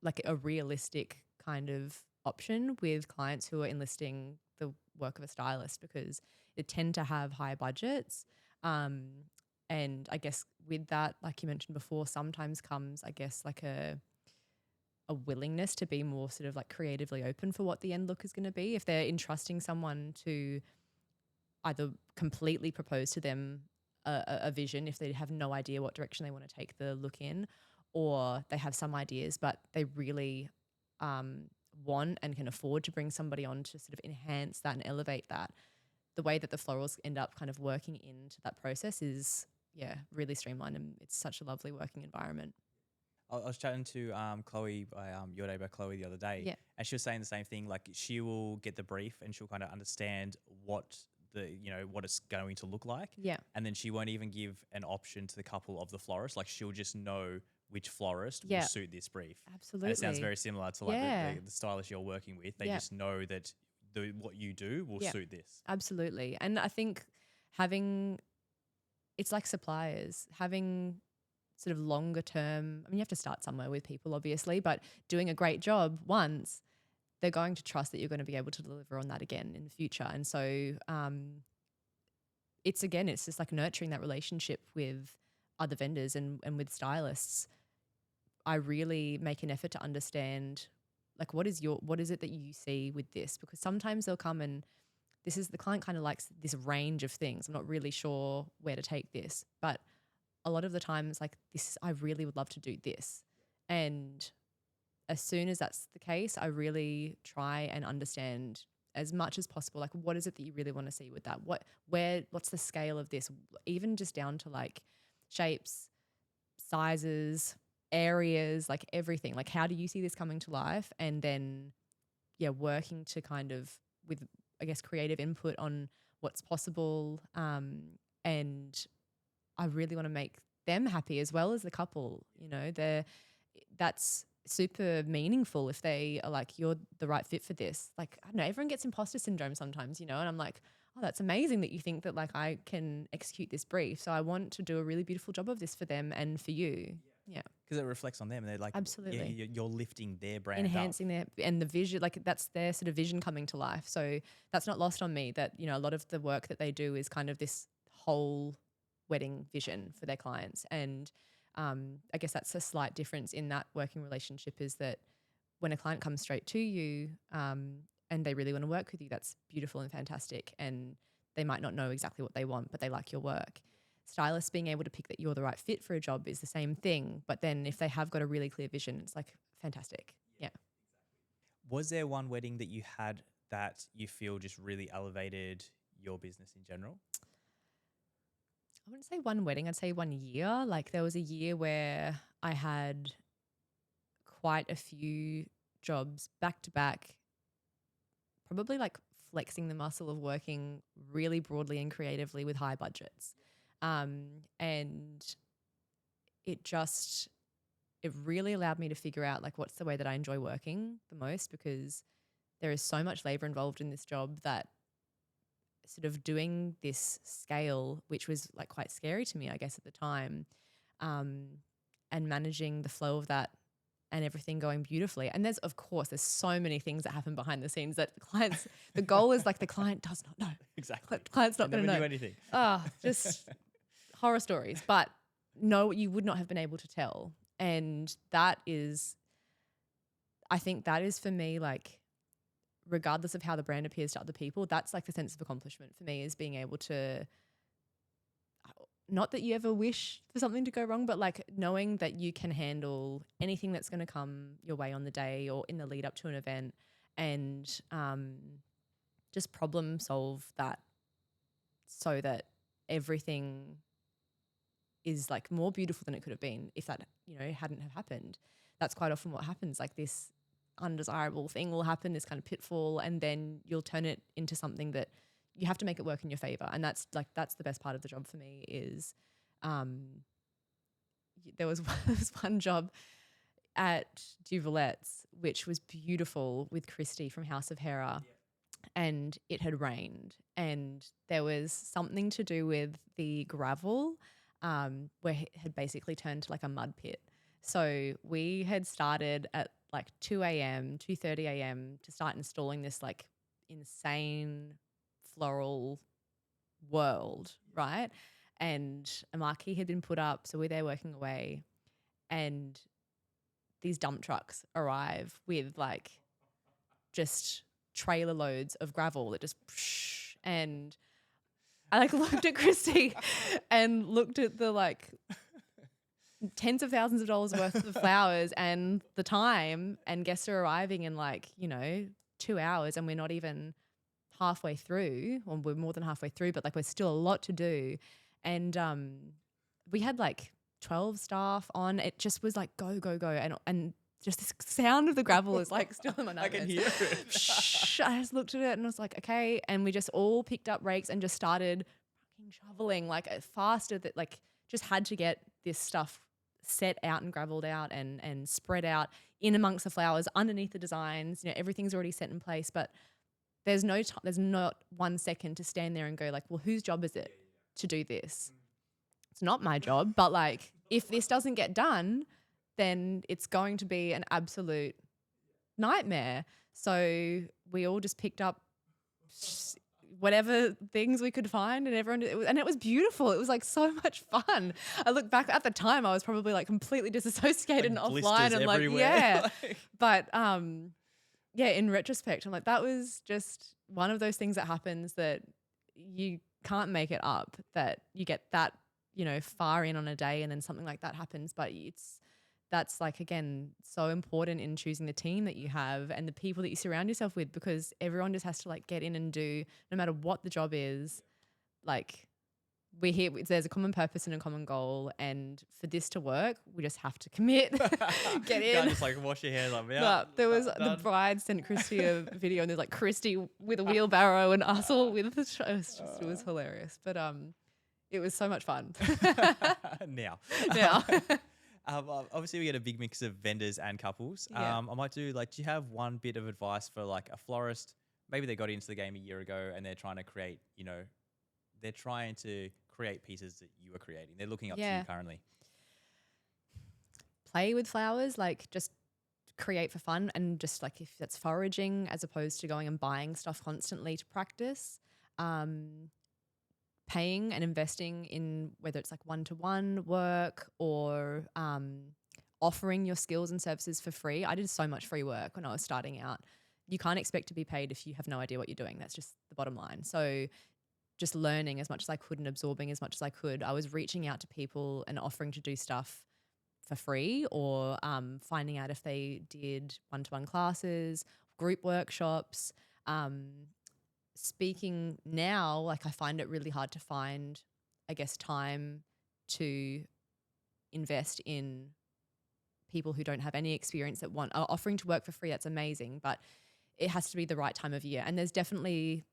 like a realistic kind of option with clients who are enlisting the work of a stylist, because they tend to have high budgets. And I guess with that, like you mentioned before, sometimes comes, I guess, like a willingness to be more sort of like creatively open for what the end look is going to be. If they're entrusting someone to either completely propose to them a vision, if they have no idea what direction they want to take the look in, or they have some ideas, but they really want and can afford to bring somebody on to sort of enhance that and elevate that. The way that the florals end up kind of working into that process is, really streamlined, and it's such a lovely working environment. I was chatting to Chloe, your neighbor Chloe, the other day, and she was saying the same thing. Like, she will get the brief and she'll kind of understand what it's going to look like. Yeah. And then she won't even give an option to the couple of the florist. Like, she'll just know which florist will suit this brief. Absolutely. And it sounds very similar to like the stylist you're working with. They just know that what you do will suit this. Absolutely. And I think it's like suppliers, having sort of longer term, I mean, you have to start somewhere with people, obviously, but doing a great job once, they're going to trust that you're going to be able to deliver on that again in the future. And so it's just like nurturing that relationship with other vendors and with stylists. I really make an effort to understand, like, what is it that you see with this? Because sometimes they'll come and the client kind of likes this range of things. I'm not really sure where to take this, but a lot of the times, like, I really would love to do this. And as soon as that's the case, I really try and understand as much as possible, like, what is it that you really want to see with that? What's the scale of this? Even just down to like shapes, sizes, areas, like everything. Like, how do you see this coming to life? And then, yeah, working to kind of with, I guess, creative input on what's possible. And I really want to make them happy as well as the couple. You know, that's super meaningful if they are like, you're the right fit for this. Like, I don't know, everyone gets imposter syndrome sometimes, you know, and I'm like, oh, that's amazing that you think that like I can execute this brief. So I want to do a really beautiful job of this for them and for you. Yeah. Because it reflects on them, and they're like, Absolutely. yeah, you're lifting their brand Enhancing up. their, and the vision, like that's their sort of vision coming to life. So that's not lost on me that, you know, a lot of the work that they do is kind of this whole wedding vision for their clients. And I guess that's a slight difference in that working relationship, is that when a client comes straight to you and they really want to work with you, that's beautiful and fantastic. And they might not know exactly what they want, but they like your work. Stylists being able to pick that you're the right fit for a job is the same thing. But then if they have got a really clear vision, it's like fantastic. Yeah. Was there one wedding that you had that you feel just really elevated your business in general? I wouldn't say one wedding, I'd say 1 year. Like there was a year where I had quite a few jobs back to back, probably like flexing the muscle of working really broadly and creatively with high budgets. And it really allowed me to figure out like what's the way that I enjoy working the most, because there is so much labor involved in this job that sort of doing this scale, which was like quite scary to me, I guess, at the time, and managing the flow of that and everything going beautifully. And there's so many things that happen behind the scenes that clients, the goal is like the client does not know. Exactly. The client's not going to know. Never knew anything. Just horror stories. But no, you would not have been able to tell. And that is, I think that is for me, like, regardless of how the brand appears to other people, that's like the sense of accomplishment for me, is being able to, not that you ever wish for something to go wrong, but like knowing that you can handle anything that's going to come your way on the day or in the lead up to an event, and just problem solve that so that everything is like more beautiful than it could have been if that, you know, hadn't have happened. That's quite often what happens. Like this undesirable thing will happen, this kind of pitfall, and then you'll turn it into something that you have to make it work in your favor. And that's the best part of the job for me is there was one job at Duvalet's, which was beautiful, with Christy from House of Hera. Yeah. And it had rained, and there was something to do with the gravel where it had basically turned to like a mud pit. So we had started at like 2 a.m., 2:30 a.m. to start installing this like insane floral world, right? And a marquee had been put up, so we're there working away, and these dump trucks arrive with like just trailer loads of gravel that just and I like looked at Christy and looked at the like tens of thousands of dollars worth of flowers and the time, and guests are arriving in like, you know, 2 hours, and we're not even halfway through, or we're more than halfway through, but like we're still a lot to do. And we had like 12 staff on. It just was like go, go, go. And just this sound of the gravel is like still in my nose. I can hear it. I just looked at it and I was like, okay. And we just all picked up rakes and just started fucking shoveling like faster, that like just had to get this stuff set out and gravelled out and spread out in amongst the flowers, underneath the designs. You know, everything's already set in place, but there's not 1 second to stand there and go like, well, whose job is it to do this? It's not my job, but like if this doesn't get done, then it's going to be an absolute nightmare. So we all just picked up whatever things we could find, and it was beautiful. It was like so much fun. I look back at the time, I was probably like completely disassociated and offline and like, yeah. But yeah, in retrospect, I'm like, that was just one of those things that happens that you can't make it up, that you get that, you know, far in on a day and then something like that happens. But that's like, again, so important in choosing the team that you have and the people that you surround yourself with, because everyone just has to like get in and do, no matter what the job is, like there's a common purpose and a common goal, and for this to work, we just have to commit, get in. Can't just like wash your hands up. Yeah, No, there was done. the bride sent Christy a video, and there's like Christy with a wheelbarrow and us all with the it was hilarious, but it was so much fun. Now. Now. Obviously, we get a big mix of vendors and couples. Yeah. I might do do you have one bit of advice for like a florist? Maybe they got into the game a year ago and they're trying to create, pieces that you are creating. They're looking up to you currently. Play with flowers, like just create for fun, and just like if that's foraging as opposed to going and buying stuff constantly to practice. Paying and investing in whether it's like one-to-one work or offering your skills and services for free. I did so much free work when I was starting out. You can't expect to be paid if you have no idea what you're doing. That's just the bottom line. So just learning as much as I could and absorbing as much as I could. I was reaching out to people and offering to do stuff for free, or finding out if they did one-to-one classes, group workshops. Speaking now, like I find it really hard to find, I guess, time to invest in people who don't have any experience that are offering to work for free. That's amazing, but it has to be the right time of year. And there's definitely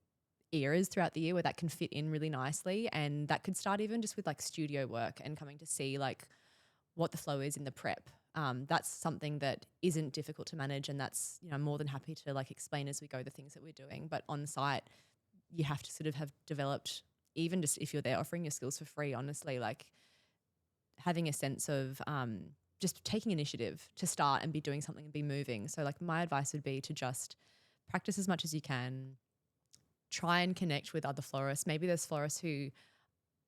eras throughout the year where that can fit in really nicely, and that could start even just with like studio work and coming to see like what the flow is in the prep. That's something that isn't difficult to manage, and that's, I'm more than happy to like explain as we go the things that we're doing. But on site, you have to sort of have developed, even just if you're there offering your skills for free, honestly, like having a sense of just taking initiative to start and be doing something and be moving. So like my advice would be to just practice as much as you can, try and connect with other florists. Maybe there's florists who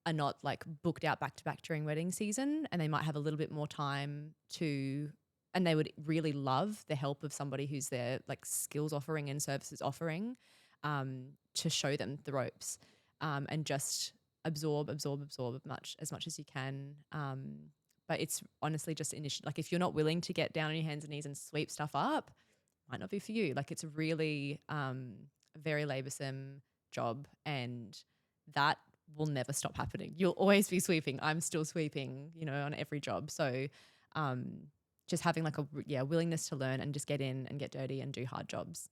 are not like booked out back to back during wedding season, and they might have a little bit more time and they would really love the help of somebody who's there like skills offering and services offering, to show them the ropes, and just absorb as much as you can. But it's honestly just like if you're not willing to get down on your hands and knees and sweep stuff up, might not be for you. Like it's really very laboursome job, and that will never stop happening. You'll always be sweeping. I'm still sweeping, on every job. So just having like a willingness to learn and just get in and get dirty and do hard jobs.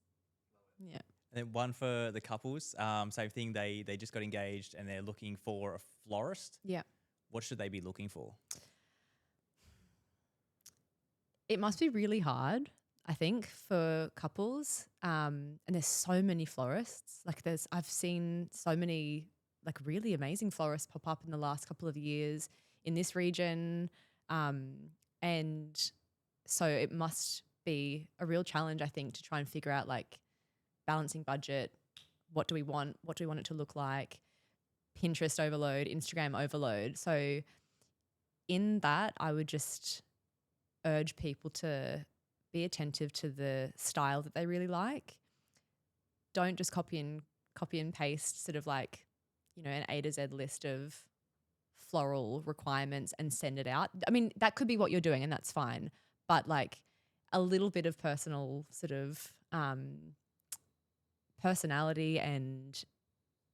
Yeah. And then one for the couples, same thing. They just got engaged and they're looking for a florist. Yeah. What should they be looking for? It must be really hard, I think, for couples. And there's so many florists. Like I've seen so many like really amazing florists pop up in the last couple of years in this region. And so it must be a real challenge, I think, to try and figure out like balancing budget. What do we want? What do we want it to look like? Pinterest overload, Instagram overload. So in that, I would just urge people to be attentive to the style that they really like. Don't just copy and paste sort of like, an A to Z list of floral requirements and send it out. I mean, that could be what you're doing and that's fine. But like a little bit of personal sort of personality and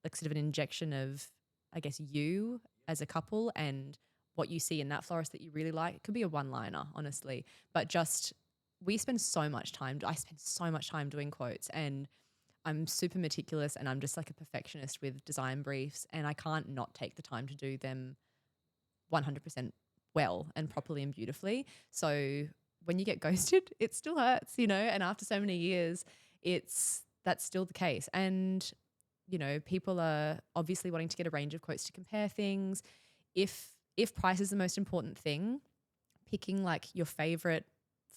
like sort of an injection of, I guess, you as a couple and what you see in that florist that you really like. It could be a one-liner, honestly. But just I spend so much time doing quotes, and I'm super meticulous, and I'm just like a perfectionist with design briefs, and I can't not take the time to do them 100% well and properly and beautifully. So when you get ghosted, it still hurts, and after so many years, that's still the case. And, people are obviously wanting to get a range of quotes to compare things. If price is the most important thing, picking like your favorite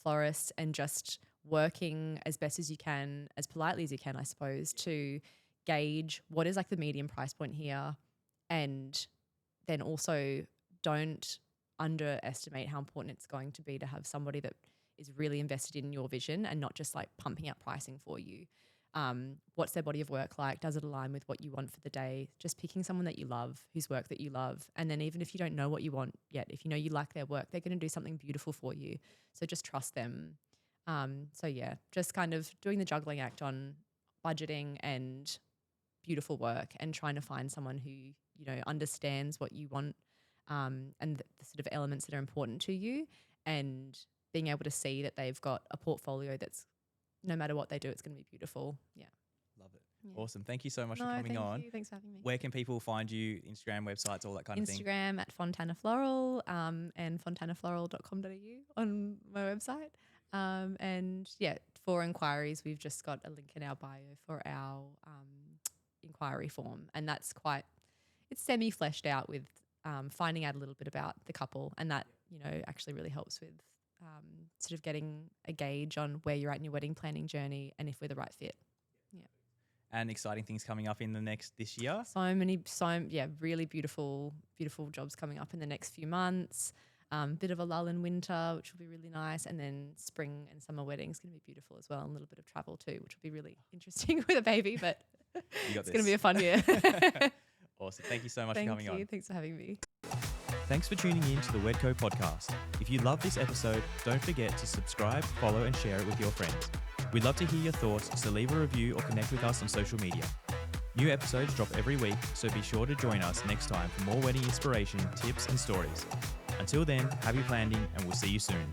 florist and just working as best as you can, as politely as you can, I suppose, to gauge what is like the medium price point here. And then also don't underestimate how important it's going to be to have somebody that is really invested in your vision and not just like pumping up pricing for you. What's their body of work like? Does it align with what you want for the day? Just picking someone that you love, whose work that you love. And then even if you don't know what you want yet, if you like their work, they're going to do something beautiful for you. So just trust them. So yeah, just kind of doing the juggling act on budgeting and beautiful work and trying to find someone who, understands what you want and the sort of elements that are important to you, and being able to see that they've got a portfolio that's, no matter what they do, it's going to be beautiful. Yeah. Love it. Yeah. Awesome. Thank you so much for coming on. Thank you. Thanks for having me. Where can people find you? Instagram, websites, all that kind of thing? Instagram at Fontana Floral and fontanafloral.com.au on my website. And yeah, for inquiries, we've just got a link in our bio for our inquiry form. And that's it's semi-fleshed out with finding out a little bit about the couple. And that, actually really helps with sort of getting a gauge on where you're at in your wedding planning journey and if we're the right fit. And exciting things coming up in this year. Really beautiful jobs coming up in the next few months. Bit of a lull in winter, which will be really nice. And then spring and summer weddings going to be beautiful as well. And a little bit of travel too, which will be really interesting with a baby, but it's going to be a fun year. Awesome. Thank you so much for coming on. Thanks for having me. Thanks for tuning in to the Wedco podcast. If you love this episode, don't forget to subscribe, follow, and share it with your friends. We'd love to hear your thoughts, so leave a review or connect with us on social media. New episodes drop every week, so be sure to join us next time for more wedding inspiration, tips, and stories. Until then, happy planning, and we'll see you soon.